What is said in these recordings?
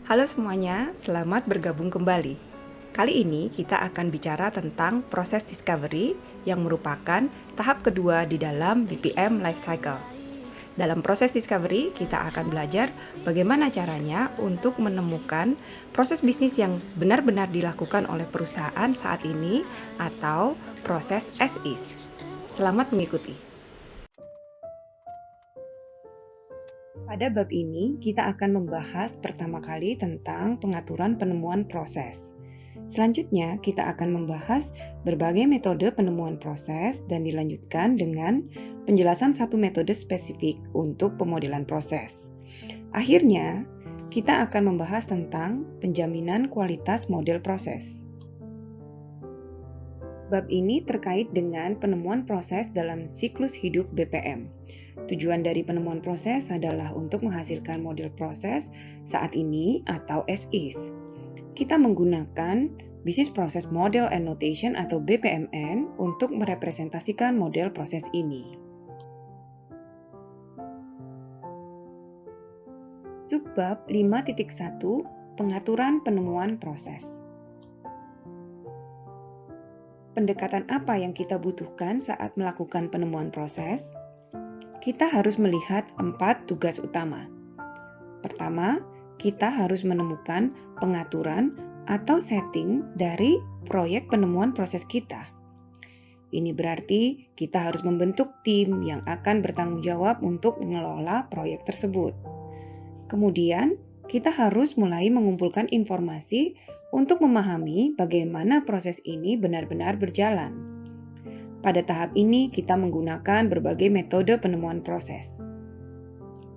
Halo semuanya, selamat bergabung kembali. Kali ini kita akan bicara tentang proses discovery yang merupakan tahap kedua di dalam BPM Life Cycle. Dalam proses discovery, kita akan belajar bagaimana caranya untuk menemukan proses bisnis yang benar-benar dilakukan oleh perusahaan saat ini atau proses as is. Selamat mengikuti. Pada bab ini, kita akan membahas pertama kali tentang pengaturan penemuan proses. Selanjutnya, kita akan membahas berbagai metode penemuan proses dan dilanjutkan dengan penjelasan satu metode spesifik untuk pemodelan proses. Akhirnya, kita akan membahas tentang penjaminan kualitas model proses. Bab ini terkait dengan penemuan proses dalam siklus hidup BPM. Tujuan dari penemuan proses adalah untuk menghasilkan model proses saat ini atau as is. Kita menggunakan Business Process Model and Notation atau BPMN untuk merepresentasikan model proses ini. Subbab 5.1 Pengaturan penemuan proses. Pendekatan apa yang kita butuhkan saat melakukan penemuan proses? Kita harus melihat 4 tugas utama. Pertama, kita harus menemukan pengaturan atau setting dari proyek penemuan proses kita. Ini berarti kita harus membentuk tim yang akan bertanggung jawab untuk mengelola proyek tersebut. Kemudian, kita harus mulai mengumpulkan informasi untuk memahami bagaimana proses ini benar-benar berjalan. Pada tahap ini, kita menggunakan berbagai metode penemuan proses.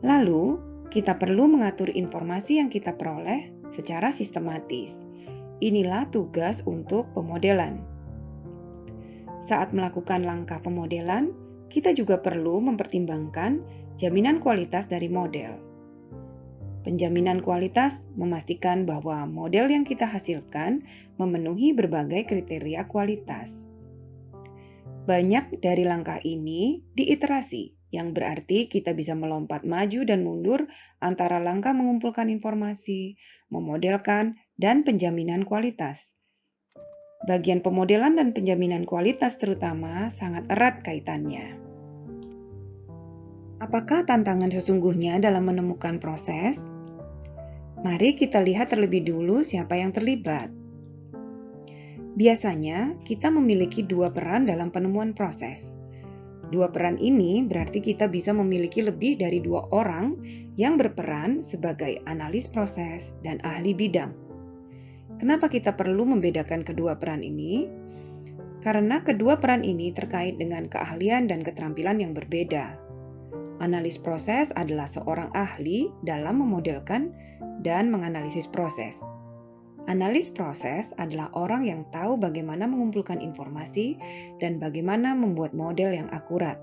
Lalu, kita perlu mengatur informasi yang kita peroleh secara sistematis. Inilah tugas untuk pemodelan. Saat melakukan langkah pemodelan, kita juga perlu mempertimbangkan jaminan kualitas dari model. Penjaminan kualitas memastikan bahwa model yang kita hasilkan memenuhi berbagai kriteria kualitas. Banyak dari langkah ini diiterasi, yang berarti kita bisa melompat maju dan mundur antara langkah mengumpulkan informasi, memodelkan, dan penjaminan kualitas. Bagian pemodelan dan penjaminan kualitas terutama sangat erat kaitannya. Apakah tantangan sesungguhnya dalam menemukan proses? Mari kita lihat terlebih dulu siapa yang terlibat. Biasanya, kita memiliki dua peran dalam penemuan proses. Dua peran ini berarti kita bisa memiliki lebih dari dua orang yang berperan sebagai analis proses dan ahli bidang. Kenapa kita perlu membedakan kedua peran ini? Karena kedua peran ini terkait dengan keahlian dan keterampilan yang berbeda. Analis proses adalah seorang ahli dalam memodelkan dan menganalisis proses. Analis proses adalah orang yang tahu bagaimana mengumpulkan informasi dan bagaimana membuat model yang akurat.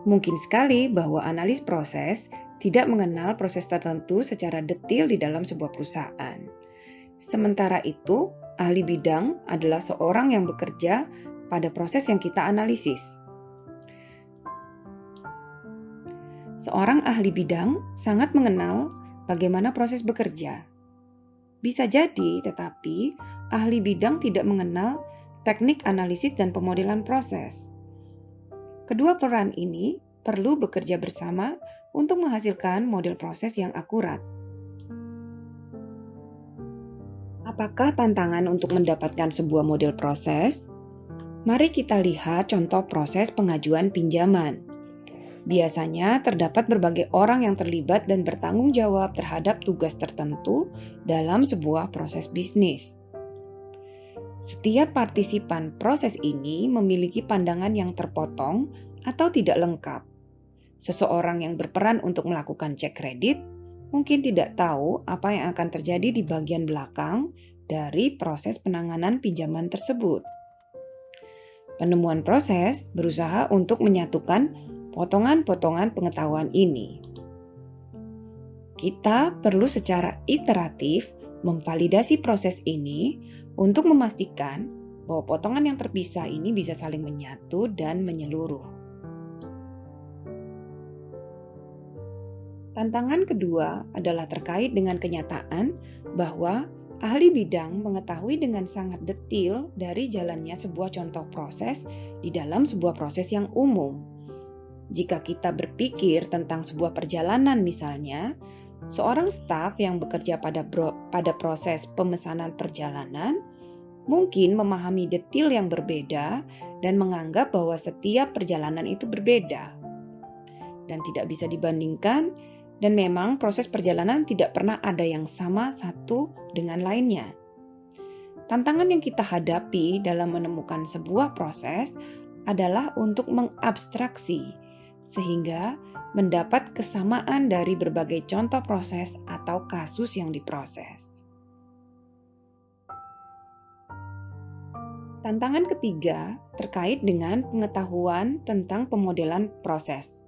Mungkin sekali bahwa analis proses tidak mengenal proses tertentu secara detil di dalam sebuah perusahaan. Sementara itu, ahli bidang adalah seorang yang bekerja pada proses yang kita analisis. Seorang ahli bidang sangat mengenal bagaimana proses bekerja. Bisa jadi, tetapi ahli bidang tidak mengenal teknik analisis dan pemodelan proses. Kedua peran ini perlu bekerja bersama untuk menghasilkan model proses yang akurat. Apakah tantangan untuk mendapatkan sebuah model proses? Mari kita lihat contoh proses pengajuan pinjaman. Biasanya terdapat berbagai orang yang terlibat dan bertanggung jawab terhadap tugas tertentu dalam sebuah proses bisnis. Setiap partisipan proses ini memiliki pandangan yang terpotong atau tidak lengkap. Seseorang yang berperan untuk melakukan cek kredit mungkin tidak tahu apa yang akan terjadi di bagian belakang dari proses penanganan pinjaman tersebut. Penemuan proses berusaha untuk menyatukan potongan-potongan pengetahuan ini. Kita perlu secara iteratif memvalidasi proses ini untuk memastikan bahwa potongan yang terpisah ini bisa saling menyatu dan menyeluruh. Tantangan kedua adalah terkait dengan kenyataan bahwa ahli bidang mengetahui dengan sangat detail dari jalannya sebuah contoh proses di dalam sebuah proses yang umum. Jika kita berpikir tentang sebuah perjalanan misalnya, seorang staf yang bekerja pada proses pemesanan perjalanan mungkin memahami detail yang berbeda dan menganggap bahwa setiap perjalanan itu berbeda dan tidak bisa dibandingkan, dan memang proses perjalanan tidak pernah ada yang sama satu dengan lainnya. Tantangan yang kita hadapi dalam menemukan sebuah proses adalah untuk mengabstraksi sehingga mendapat kesamaan dari berbagai contoh proses atau kasus yang diproses. Tantangan ketiga terkait dengan pengetahuan tentang pemodelan proses.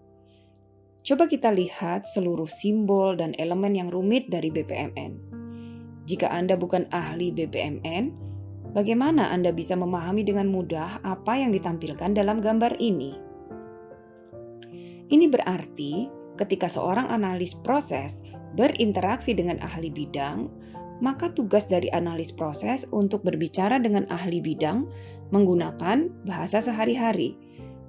Coba kita lihat seluruh simbol dan elemen yang rumit dari BPMN. Jika Anda bukan ahli BPMN, bagaimana Anda bisa memahami dengan mudah apa yang ditampilkan dalam gambar ini? Ini berarti ketika seorang analis proses berinteraksi dengan ahli bidang, maka tugas dari analis proses untuk berbicara dengan ahli bidang menggunakan bahasa sehari-hari,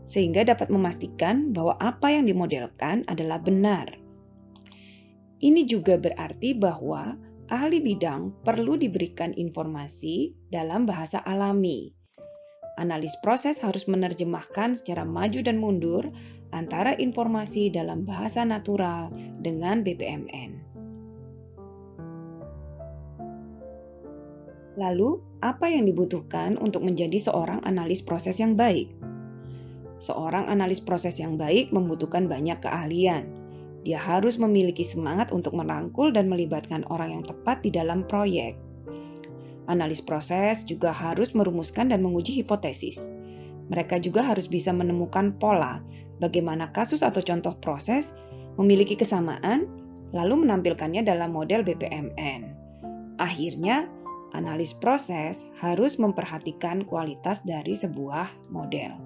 sehingga dapat memastikan bahwa apa yang dimodelkan adalah benar. Ini juga berarti bahwa ahli bidang perlu diberikan informasi dalam bahasa alami. Analis proses harus menerjemahkan secara maju dan mundur antara informasi dalam bahasa natural dengan BPMN. Lalu, apa yang dibutuhkan untuk menjadi seorang analis proses yang baik? Seorang analis proses yang baik membutuhkan banyak keahlian. Dia harus memiliki semangat untuk merangkul dan melibatkan orang yang tepat di dalam proyek. Analis proses juga harus merumuskan dan menguji hipotesis. Mereka juga harus bisa menemukan pola, bagaimana kasus atau contoh proses memiliki kesamaan, lalu menampilkannya dalam model BPMN. Akhirnya, analis proses harus memperhatikan kualitas dari sebuah model.